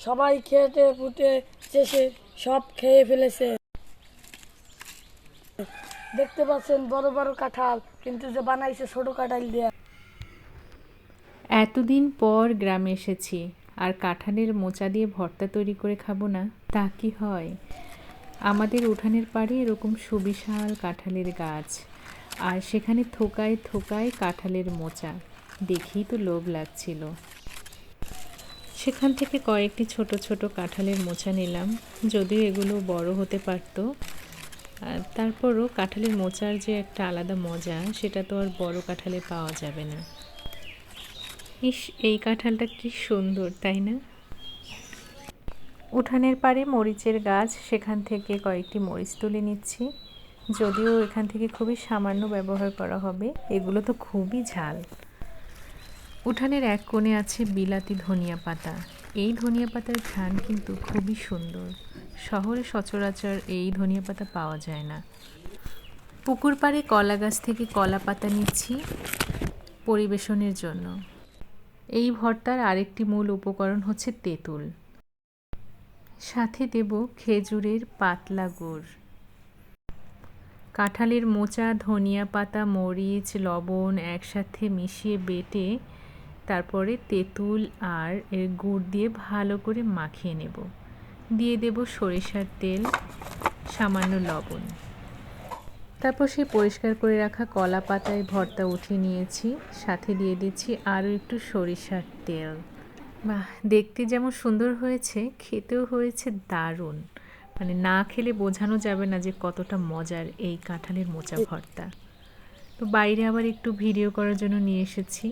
সবাই খেতে ফুটে শেষে সব খেয়ে ফেলেছে। দেখতে পাচ্ছেন বড় বড় কাঁঠাল, কিন্তু যে বানাইছে ছোট কাঁঠাল দিয়ে। এতদিন পর গ্রামে এসেছি, আর কাঁঠালের মোচা দিয়ে ভর্তা তৈরি করে খাবো না তা কি হয়? আমাদের উঠানের পাড়ে এরকম সুবিশাল কাঁঠালের গাছ, আর সেখানে থোকায় থোকায় কাঁঠালের মোচা দেখেই তো লোভ লাগছিল। সেখান থেকে কয়েকটি ছোট ছোট কাঁঠালের মোচা নিলাম, যদিও এগুলো বড় হতে পারতো। তারপরও কাঁঠালের মোচার যে একটা আলাদা মজা, সেটা তো আর বড় কাঁঠালে পাওয়া যাবে না। ইস, এই কাঁঠালটা কি সুন্দর, তাই না? উঠানের পাড়ে মরিচের গাছ, সেখান থেকে কয়েকটি মরিচ তুলে নিচ্ছি, যদিও এখান থেকে খুবই সামান্য ব্যবহার করা হবে, এগুলো তো খুবই ঝাল। উঠানের এক কোণে আছে বিলাতি ধনিয়া পাতা। এই ধনিয়া পাতার ঘ্রাণ কিন্তু খুবই সুন্দর। শহরে সচরাচর এই ধনিয়া পাতা পাওয়া যায় না। পুকুর পাড়ে কলা গাছ থেকে কলা পাতা নিচ্ছি পরিবেশনের জন্য। এই ভর্তার আরেকটি মূল উপকরণ হচ্ছে তেঁতুল, সাথে দেব খেজুরের পাতলা গুড়। কাঁঠালের মোচা, ধনিয়া পাতা, মরিচ, লবণ একসাথে মিশিয়ে বেটে তারপরে তেঁতুল আর এর গুড় দিয়ে ভালো করে মাখিয়ে নেব। দিয়ে দেব সরিষার তেল, সামান্য লবণ। তারপর সেই পরিষ্কার করে রাখা কলা পাতায় ভর্তা উঠিয়ে নিয়েছি, সাথে দিয়ে দিচ্ছি আরও একটু সরিষার তেল। বাহ, দেখতে যেমন সুন্দর হয়েছে, খেতেও হয়েছে দারুণ। মানে না খেলে বোঝানো যাবে না যে কতটা মজার এই কাঁঠালের মোচা ভর্তা। তো বাইরে আবার একটু ভিডিও করার জন্য নিয়ে এসেছি।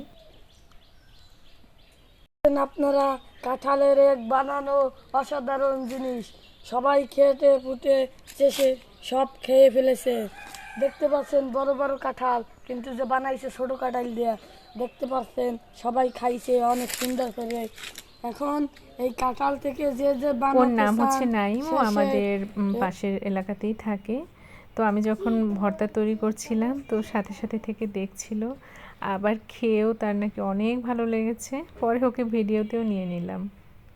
আপনারা কাঁঠালের এক বানানো অসাধারণ জিনিস, সবাই খেতে ফুটে শেষে সব খেয়ে ফেলেছে। দেখতে পাচ্ছেন বড় বড় কাঁঠাল, কিন্তু যে বানাইছে ছোট কাঁঠাল দিয়ে। দেখতে পাচ্ছেন সবাই খাইছে অনেক সুন্দর করে। এখন এই কাঁঠাল থেকে যে যে ওর বানাতে নাম হচ্ছে চান নাইম, ও আমাদের পাশের এলাকাতেই থাকে। তো আমি যখন ভর্তা তৈরি করছিলাম তো সাথে সাথে থেকে দেখছিল, আবার খেয়েও তার নাকি অনেক ভালো লেগেছে। পরে ওকে ভিডিওতেও নিয়ে নিলাম।